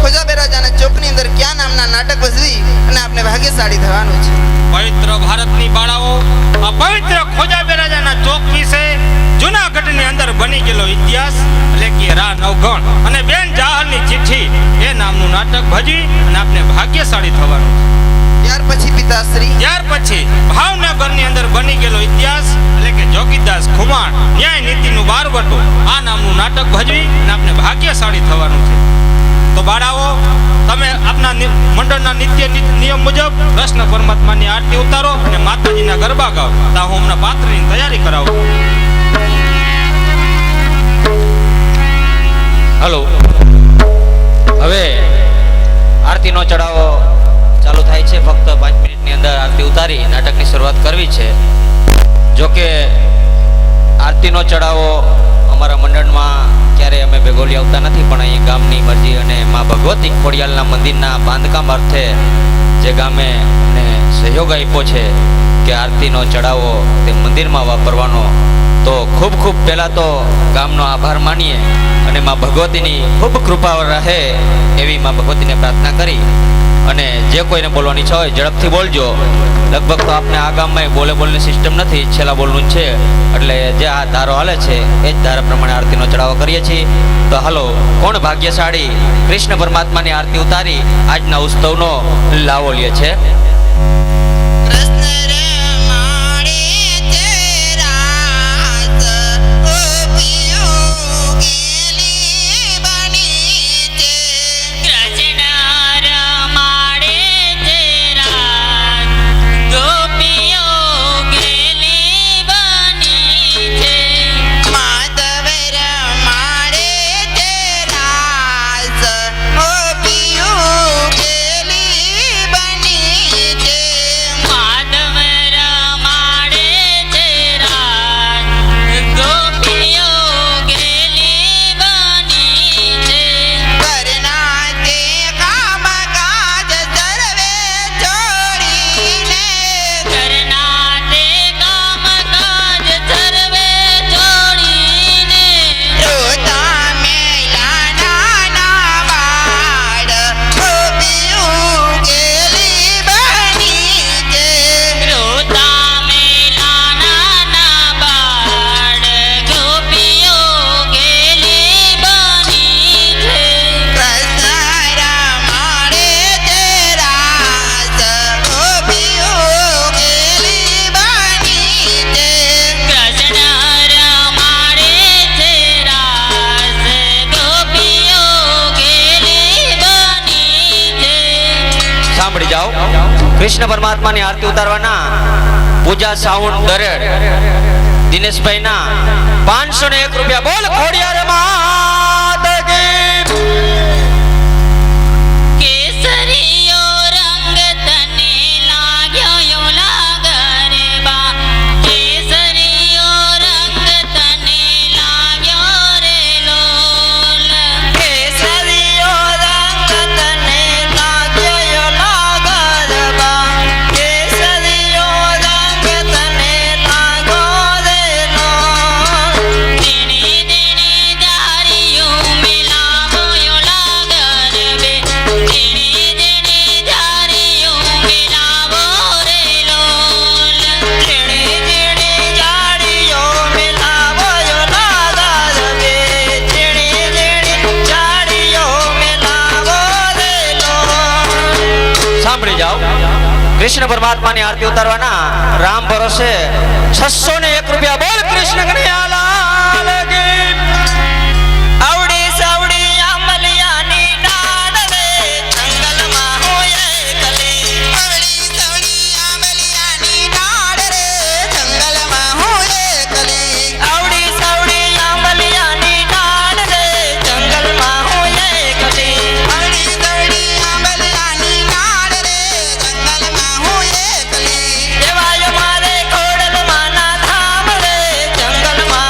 ખોજા બેરાજાના ચોકની અંદર ક્યાં નામના નાટક ભજવી અને આપને ભાગ્યશાળી થવાનું છે. પવિત્ર ભારતની બાળાઓ આ પવિત્ર ખોજા બેરાજાના ચોક વિશે જૂનાગઢની અંદર બની ગયેલો ઇતિહાસ એટલે કે રા નવગણ અને બેન જાહરની ચિઠ્ઠી એ નામનું નાટક ભજવી અને આપને ભાગ્યશાળી થવાનું છે. ત્યાર પછી પિતાશ્રી, ત્યાર પછી ભાવનગરની અંદર બની ગયેલો ઇતિહાસ એટલે કે જોગીદાસ ખુમાણ ન્યાય નીતિનું બારવટું આ નામનું નાટક ભજવી અને આપને ભાગ્યશાળી થવાનું છે. તો બાળાઓ તમે આપના મંડળના નિત્ય નિયમ મુજબ કૃષ્ણ પરમાત્માની આરતી ઉતારો અને માતાજીના ગરબા ગાઓ. તા હું હમણાં પાત્રની તૈયારી કરાવું. હલો, હવે આરતીનો ચડાવો ચાલુ થાય છે. ફક્ત 5 મિનિટની અંદર આરતી ઉતારી નાટકની શરૂઆત કરવી છે. જોકે આરતીનો ચડાવો અમારા મંડળમાં ક્યારે અમે ભેગોલી આવતા નથી, પણ અહીં ગામની મરજી અને મા ભગવતી ખોડિયાલના મંદિરના બાંધકામ અર્થે જે ગામે અમને સહયોગ આપ્યો છે કે આરતીનો ચડાવો તે મંદિરમાં વાપરવાનો, તો ખૂબ ખૂબ પહેલાં તો ગામનો આભાર માનીએ અને મા ભગવતીની ખૂબ કૃપા રહે એવી મા ભગવતીને પ્રાર્થના કરી અને જે કોઈને બોલવાની ઈચ્છા હોય ઝડપથી બોલજો. લગભગ તો આપણે આ ગામમાં બોલની સિસ્ટમ નથી, છેલ્લા બોલનું જ છે, એટલે જે આ ધારો હાલે છે એ જ ધારા પ્રમાણે આરતીનો ચડાવો કરીએ છીએ. તો હાલો, કોણ ભાગ્યશાળી કૃષ્ણ પરમાત્માની આરતી ઉતારી આજના ઉત્સવનો લાવો લે છે. કૃષ્ણ પરમાત્માની આરતી ઉતારવાના પૂજા સાઉન્ડ દરેડ દિનેશભાઈના 501 રૂપિયા. બોલ ખોડિયાર માત કી. કેસરીયો રંગ તને લાગ્યો લાગરબા, કેસરીયો રંગ તને લાગ્યો રે લોલ, કેસરીયો રંગ તને લાગ્યો લાગરબા, કેસરીયો રંગ તને લાગ્યો રે લોલ, દિને દિને ધારીઓ મિલાવ્યો લાગરબે, દિને દિને ધારીઓ મિલાવો રે લોલ, દિને દિને ધારીઓ મિલાવ્યો લાગરબે, દિને દિને ધારીઓ મિલાવો રે લોલ. સાંભળી જાઓ, કૃષ્ણ પરમાત્માની આરતી ઉતારવાના રામ ભરોસે 601 રૂપિયા. બોલ કૃષ્ણ કનૈયા લાલ કી. આવડી સાવડી આંબલિયાની ડાળ રે જંગલમાં હોય એકલી, આવડી સાવડી આંબલિયાની ડાળ રે જંગલમાં હોય એકલી, આવડી સાવડી આંબલિયાની ડાળ રે જંગલમાં હોય એકલી, આવડી સાવડી આંબલિયાની ડાળ રે જંગલમાં હોય એકલી, દેવાય મારે ખોડલમાંના ધામ રે જંગલમાં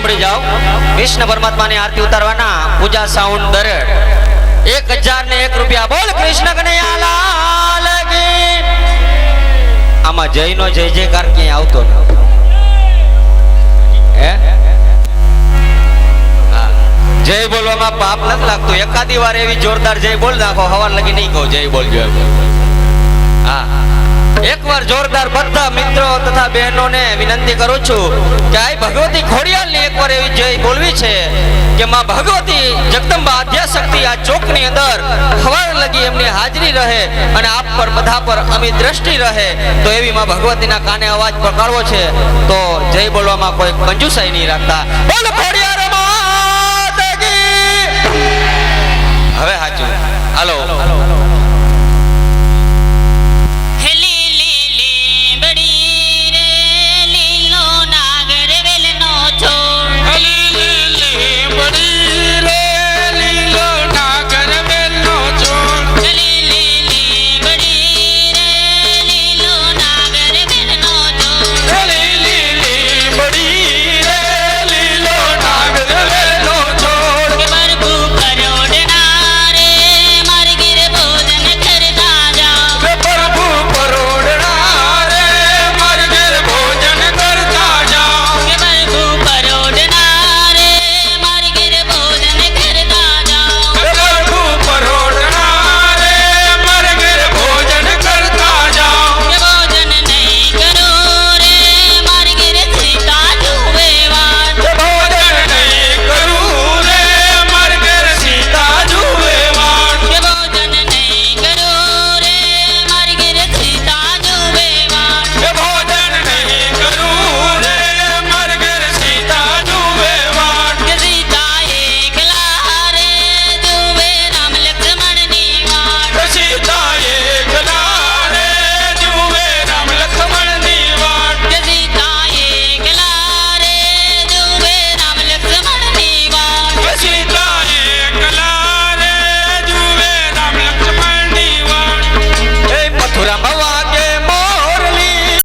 સાંભળી જાઓ. કૃષ્ણ પરમાત્માની આરતી ઉતારવાના પૂજા સાઉન્ડ દરેડ 1001 રૂપિયા. બોલ કૃષ્ણ કનૈયા લાલ કી. આમાં જયનો જય જયકાર ક્યાંય આવતો નથી. હે હા, જય બોલવામાં પાપ નથી લાગતું. એકાદી વાર એવી જોરદાર જય બોલ નાખો, હવાર લગી નહીં કહો જય બોલજો એમ. હા, એકવાર જોરદાર બધા મિત્રો તથા બહેનોને વિનંતી કરું છું કે આ ભગવતી ખોડિયાલની એકવાર એવી જય બોલવી છે કે માં ભગવતી જગદંબા આદ્યાશક્તિ આ ચોકની અંદર ખબર લગી એમની હાજરી રહે અને આપ પર બધા પર અમી દ્રષ્ટિ રહે. તો એવી માં ભગવતીના કાને અવાજ પકડવો છે તો જય બોલવામાં કોઈ કંજુસાઈ નહીં રાખતા. બોલ ખોડિયાર માં